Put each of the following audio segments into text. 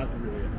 that's really it.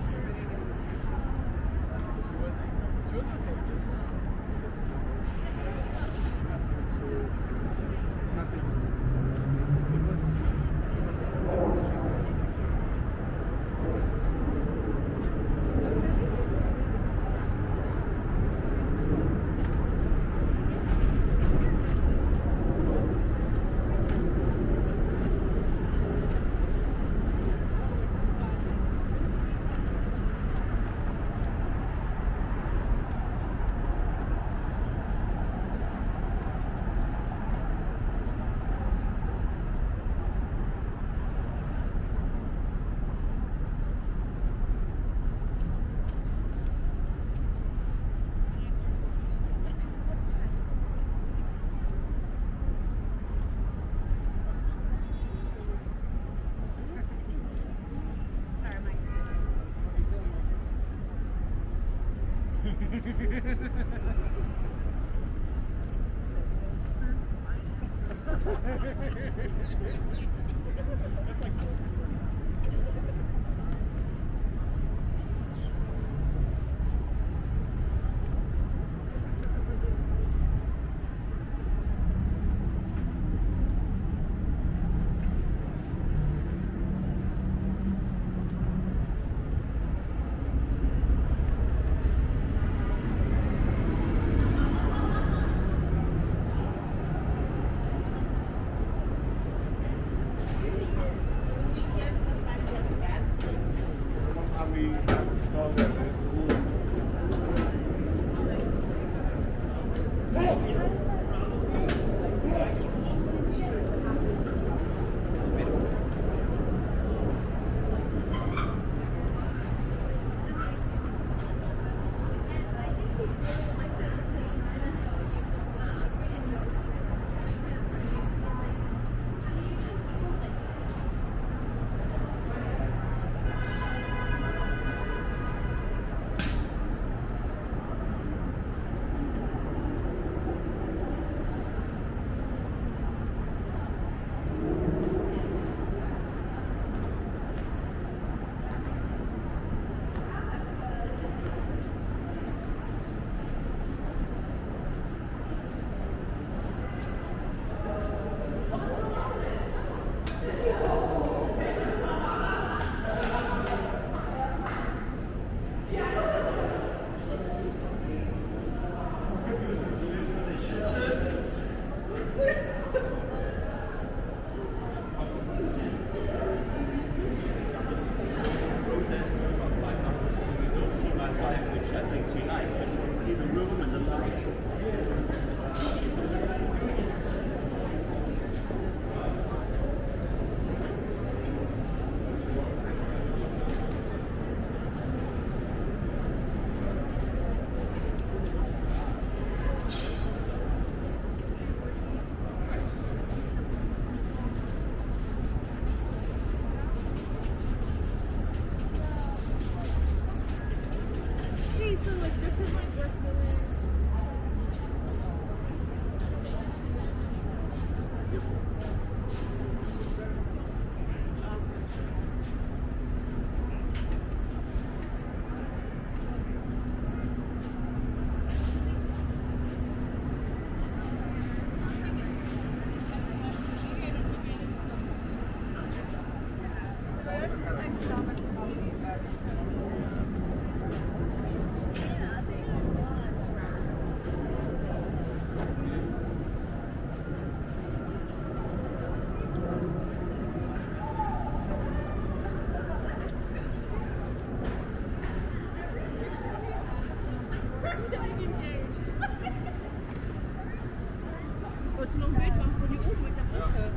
Wolltest du noch ein Bild machen von hier oben mit der Brücke?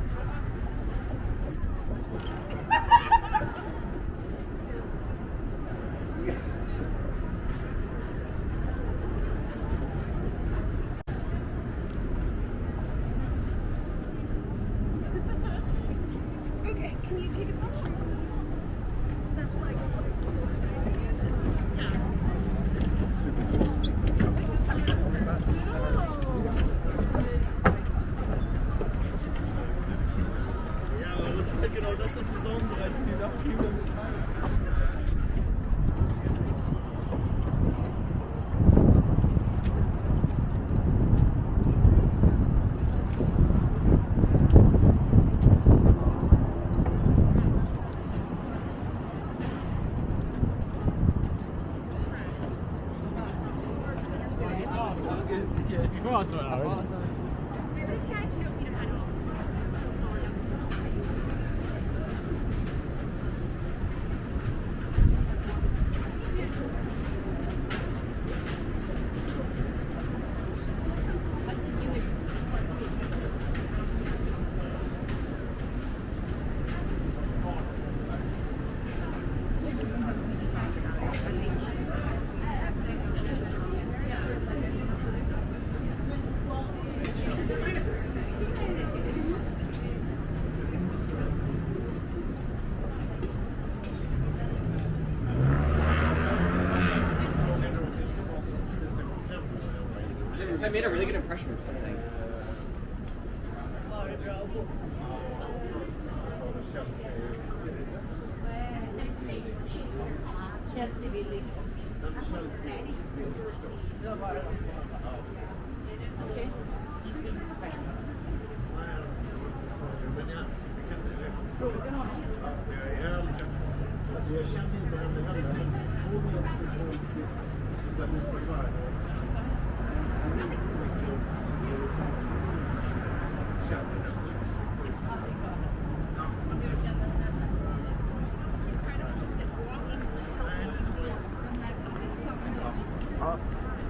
Okay, can you take a picture? That's like Ja, aber das ist halt genau das, was wir sorgen bereiten, die Abschiebe mit rein. made a really good impression of something. Var det bra att bo? Chelsea vill inte. Det var bara de två. Okej. Fråga honom. Alltså jag känner inte henne heller. Hon är också kompis. Så här, på varje.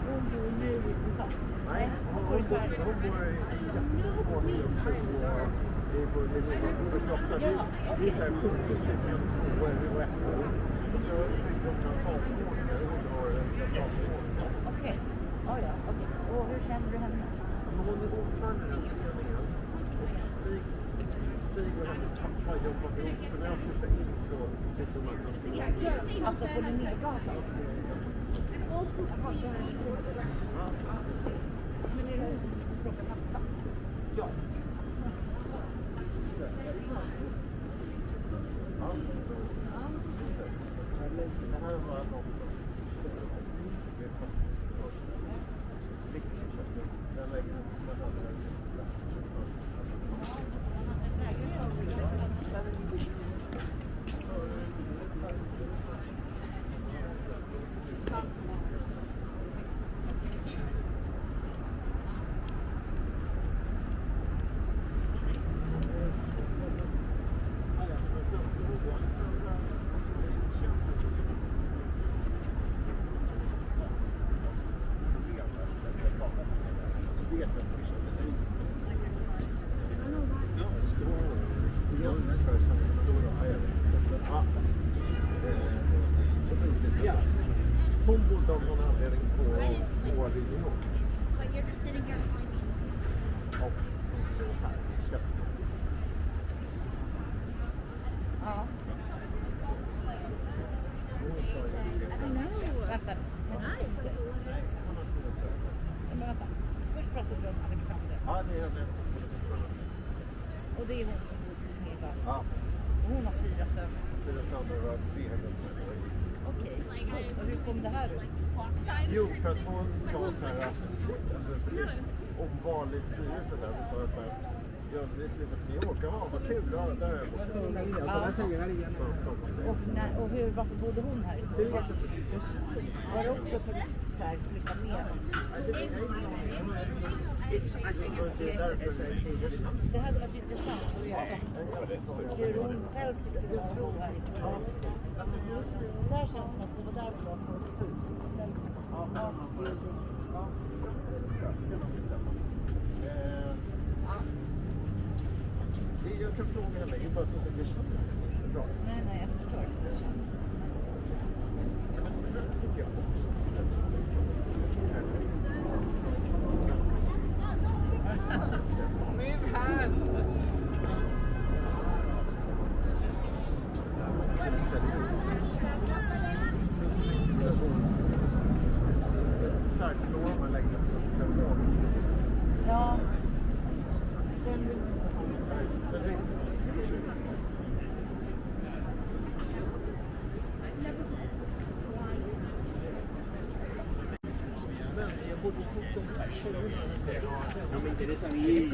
Hon bor nu i USA. Nej, hon bor i Sverige. Hon bor i jättesvårt det är på det är så här 70 stycken och efter. Så bygger de några takvåningar och har en takvåning. Okej. Ja, ja. Okej. Och hur känner du henne? Hon är ordförande i den föreningen. Och Stig och hennes pappa jobbar ihop. Så när jag flyttade in så tyckte hon att de skulle... Alltså på Linnégatan? Men är det hon som plockar pasta? Ja. Det här var något som... Den lägger hon bodde av någon anledning på New York. But you're just sitting here pointing. Och det var här. Köpte. Ja. Vänta. Men vänta. Först pratar vi om Alexander. Ja, det är det. Och det är hon som bor på Linnégatan. Ja, Och hon har 4 söner. det är Sandra var 300 Okej. Och hur kom det här ut? Jo, för att hon sa så här att om vanlig styrelse där så sa jag så här, jag vill flytta till New York, ja vad kul, ja där är jag. Och varför bodde hon här? Var det också för så här, flytta med? Det hade varit intressant att veta hur hon själv tyckte att bo här i Sverige. Där känns som att det var där vi var på ett tur. Jag kan fråga henne, det är bara så att det känns bra. Nej, jag förstår. We've had... Ja. No me interesa a mí.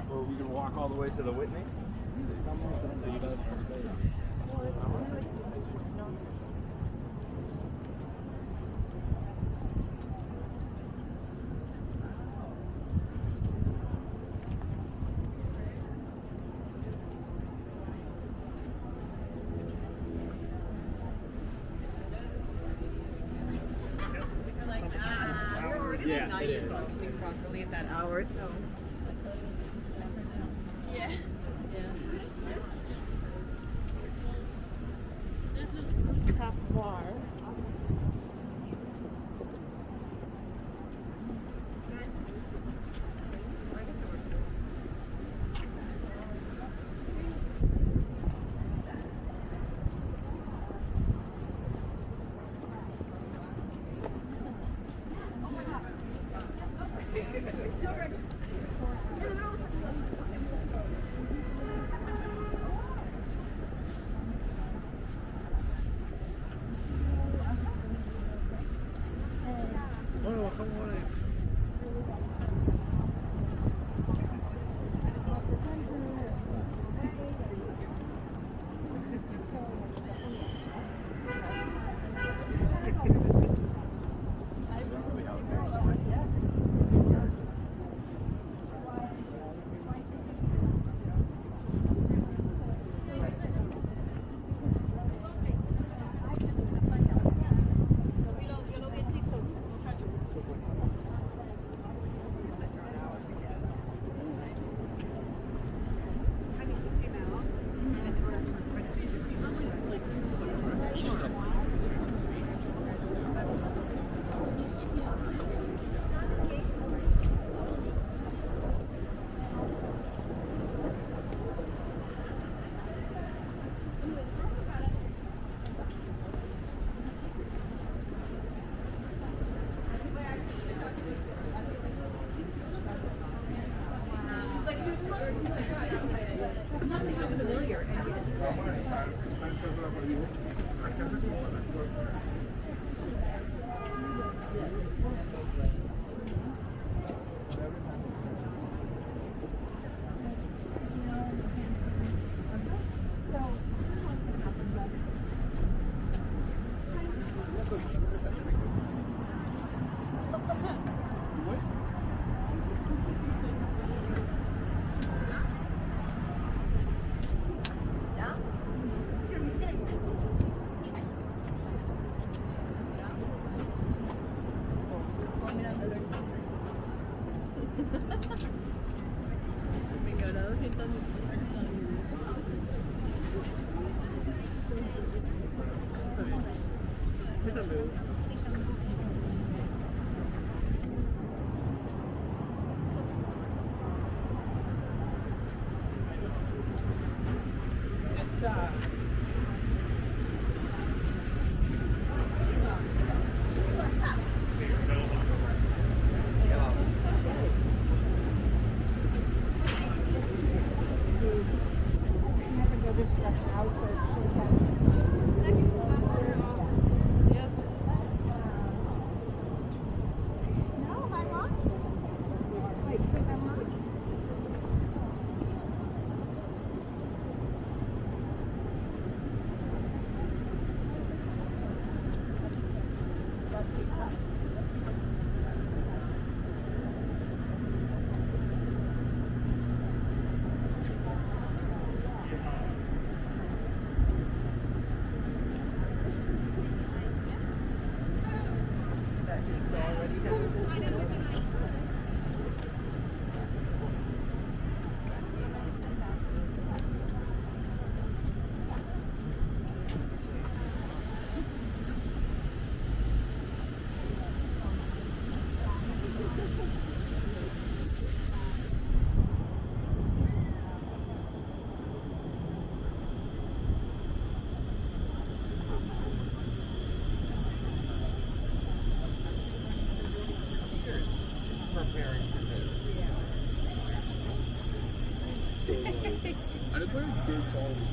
Or are we going to walk all the way to the Whitney? So you just... Yeah, it is. Broccoli at that hour, so. Yeah. Yeah. This is top bar. Oh, Hawaii. Here's a move. It's Never go this direction. I was going to No, I want. Wait, put them on. preparing for this. I just learned good quality.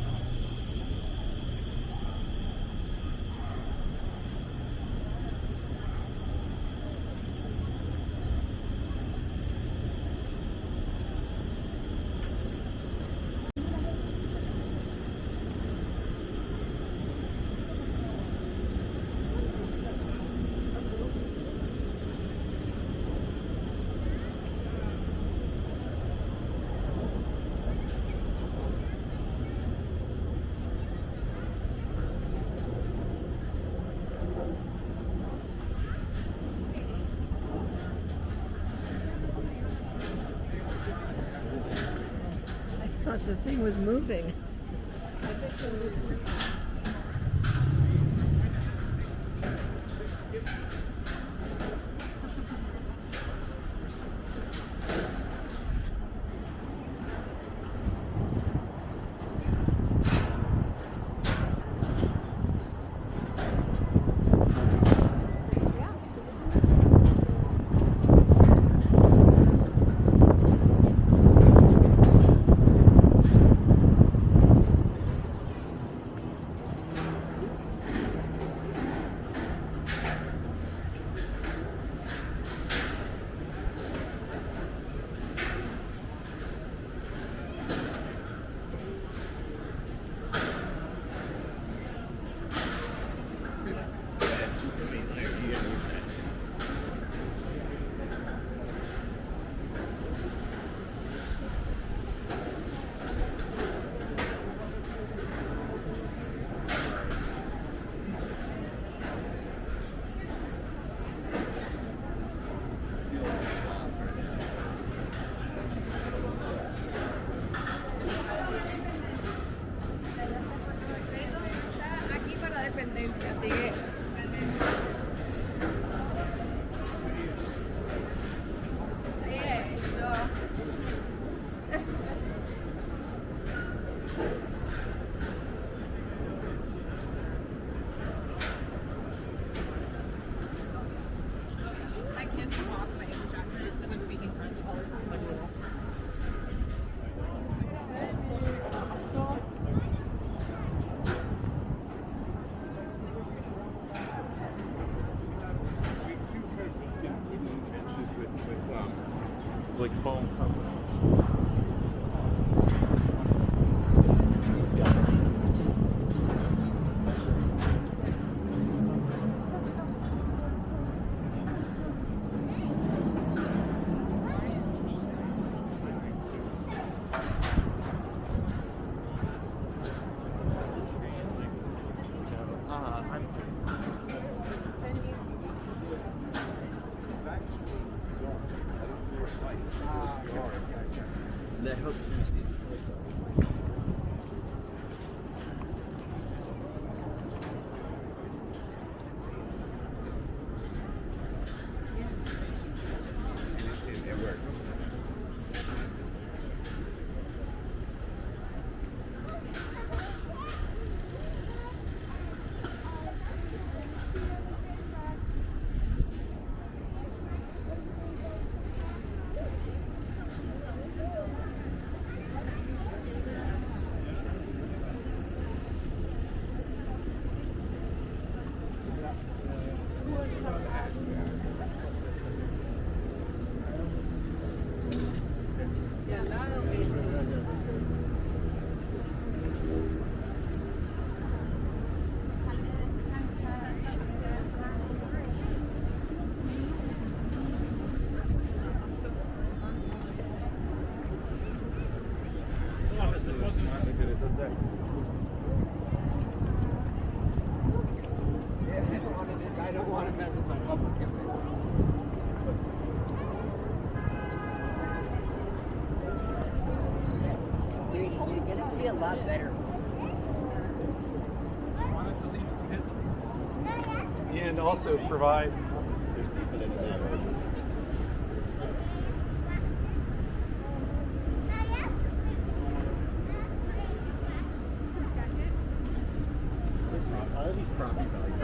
I thought the thing was moving. walk my English accent is, but I'm speaking French all the time. We two did wooden benches with like foam cover. That helps you see the toy. It works. Yeah, that always. I don't want to mess with my public image. Dude, you're gonna see a lot better. Wanted to leave some history. And also provide. All these property values.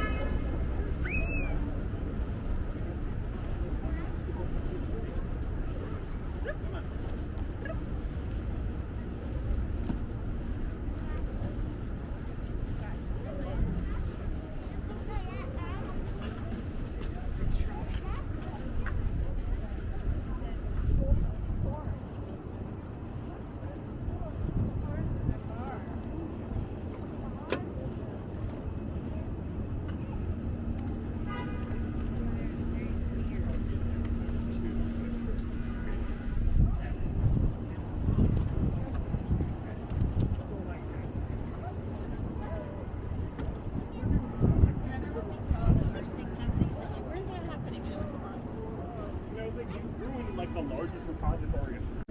Where's that happening? Like the largest repository of